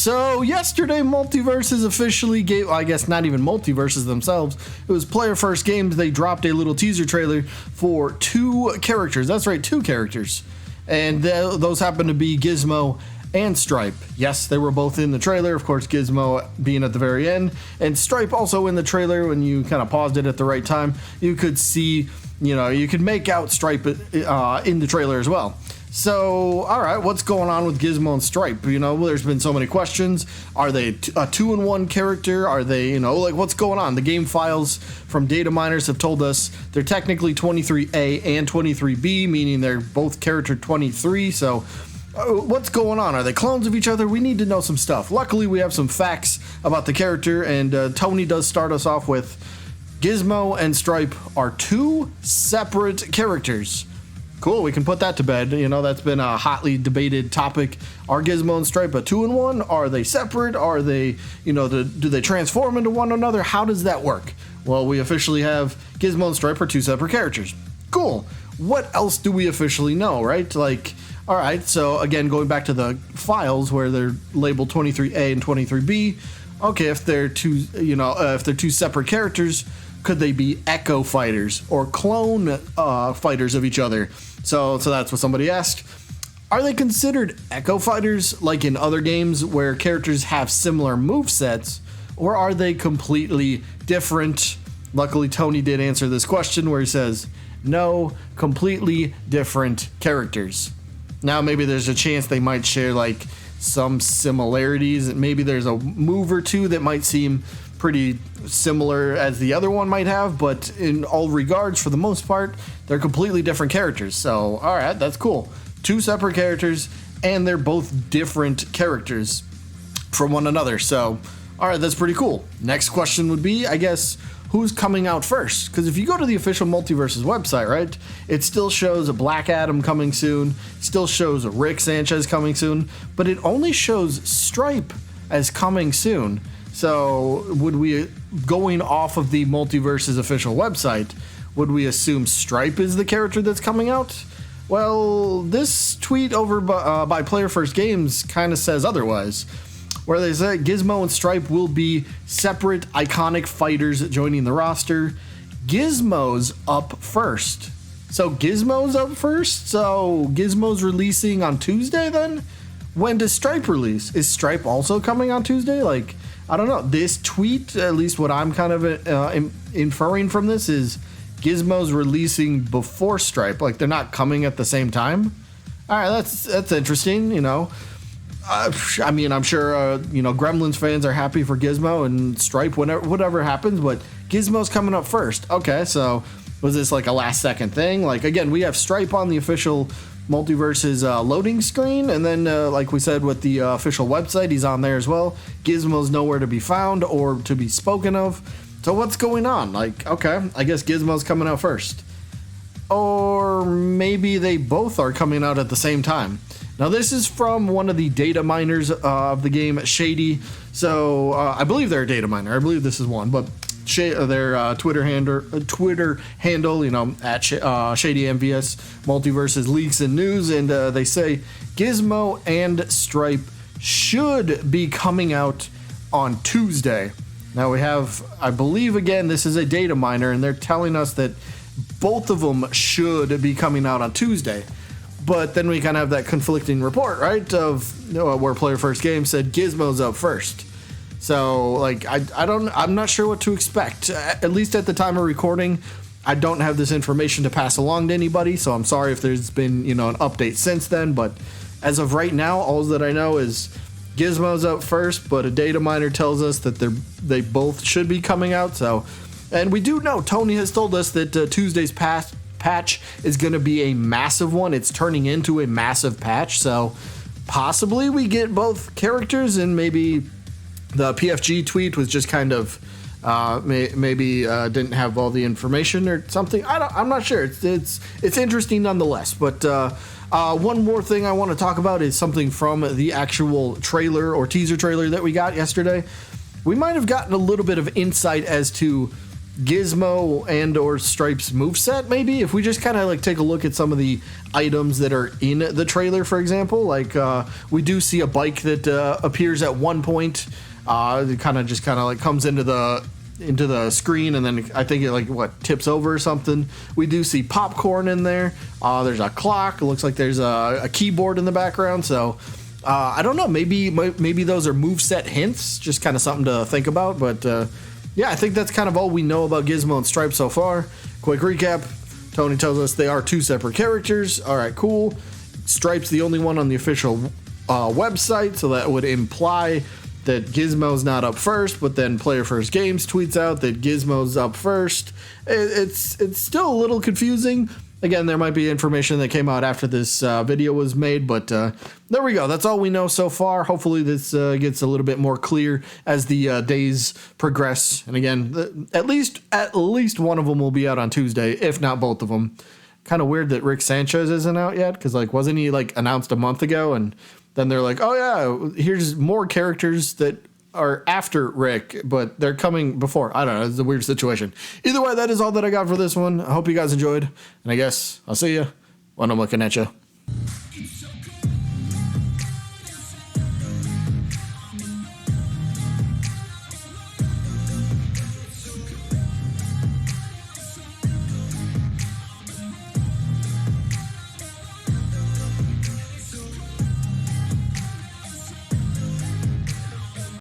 So yesterday, Multiversus officially gave, I guess not even Multiversus themselves, it was Player First Games. They dropped a little teaser trailer for 2 characters. That's right, 2 characters. And those happen to be Gizmo and Stripe. Yes, they were both in the trailer. Of course, Gizmo being at the very end, and Stripe also in the trailer. When you kind of paused it at the right time, you could see, you could make out Stripe in the trailer as well. So, all right, what's going on with Gizmo and Stripe? There's been so many questions. Are they a 2-in-1 character? Are they, what's going on? The game files from data miners have told us they're technically 23A and 23B, meaning they're both character 23. So, what's going on? Are they clones of each other? We need to know some stuff. Luckily, we have some facts about the character, and Tony does start us off with Gizmo and Stripe are 2 separate characters. Cool, we can put that to bed. That's been a hotly debated topic. Are Gizmo and Stripe a 2-in-1? Are they separate? Are they, do they transform into one another? How does that work? Well, we officially have Gizmo and Stripe are 2 separate characters. Cool. What else do we officially know, right? All right, so again, going back to the files where they're labeled 23A and 23B. Okay, if they're 2 separate characters, could they be echo fighters or clone fighters of each other? So that's what somebody asked. Are they considered echo fighters like in other games where characters have similar movesets, or are they completely different? Luckily, Tony did answer this question where he says, no, completely different characters. Now, maybe there's a chance they might share some similarities. Maybe there's a move or two that might seem pretty similar as the other one might have, but in all regards, for the most part, they're completely different characters. So, all right, that's cool. 2 separate characters, and they're both different characters from one another. So, all right, that's pretty cool. Next question would be, I guess, who's coming out first? Because if you go to the official Multiversus website, right, it still shows a Black Adam coming soon, still shows a Rick Sanchez coming soon, but it only shows Stripe as coming soon. So would we, going off of the Multiversus official website, would we assume Stripe is the character that's coming out? Well, this tweet over by Player First Games kind of says otherwise, where they say Gizmo and Stripe will be separate iconic fighters joining the roster. Gizmo's up first. So Gizmo's up first? So Gizmo's releasing on Tuesday then? When does Stripe release? Is Stripe also coming on Tuesday? I don't know. This tweet, at least what I'm kind of inferring from this, is Gizmo's releasing before Stripe. They're not coming at the same time. All right, that's interesting. I'm sure Gremlins fans are happy for Gizmo and Stripe whatever happens, but Gizmo's coming up first. Okay, so was this a last second thing? Again, we have Stripe on the official Multiversus loading screen, and then like we said with the official website, he's on there as well. Gizmo's nowhere to be found or to be spoken of. So what's going on? Okay, I guess Gizmo's coming out first, or maybe they both are coming out at the same time. Now this is from one of the data miners of the game, Shady. So I believe they're a data miner. I believe this is one, but their Twitter handle, at Shady MVS Multiversus leaks and news, and they say Gizmo and Stripe should be coming out on Tuesday. Now we have, I believe again, this is a data miner, and they're telling us that both of them should be coming out on Tuesday. But then we kind of have that conflicting report, right, of where Player First Games said Gizmo's up first. So, I'm not sure what to expect. At least at the time of recording, I don't have this information to pass along to anybody, so I'm sorry if there's been, an update since then, but as of right now, all that I know is Gizmo's up first, but a data miner tells us that they both should be coming out, so, and we do know, Tony has told us that Tuesday's patch is going to be a massive one. It's turning into a massive patch, so possibly we get both characters, and maybe the PFG tweet was just kind of maybe didn't have all the information or something. I'm not sure. It's interesting nonetheless. But one more thing I want to talk about is something from the actual trailer or teaser trailer that we got yesterday. We might have gotten a little bit of insight as to Gizmo and or Stripe's moveset, maybe? If we just kind of like take a look at some of the items that are in the trailer, for example, like we do see a bike that appears at one point. It kind of like comes into the screen, and then I think it like tips over or something. We do see popcorn in there. There's a clock. It looks like there's a keyboard in the background. So I don't know. Maybe those are moveset hints. Just kind of something to think about. But yeah, I think that's kind of all we know about Gizmo and Stripe so far. Quick recap. Tony tells us they are two separate characters. All right, cool. Stripe's the only one on the official website, so that would imply that Gizmo's not up first, but then Player First Games tweets out that Gizmo's up first. It's still a little confusing. Again, there might be information that came out after this video was made, but there we go. That's all we know so far. Hopefully this gets a little bit more clear as the days progress. And again, at least one of them will be out on Tuesday, if not both of them. Kind of weird that Rick Sanchez isn't out yet, because like wasn't he like announced a month ago, and then they're like, oh yeah, here's more characters that are after Rick, but they're coming before. I don't know. It's a weird situation. Either way, that is all that I got for this one. I hope you guys enjoyed, and I guess I'll see you when I'm looking at you.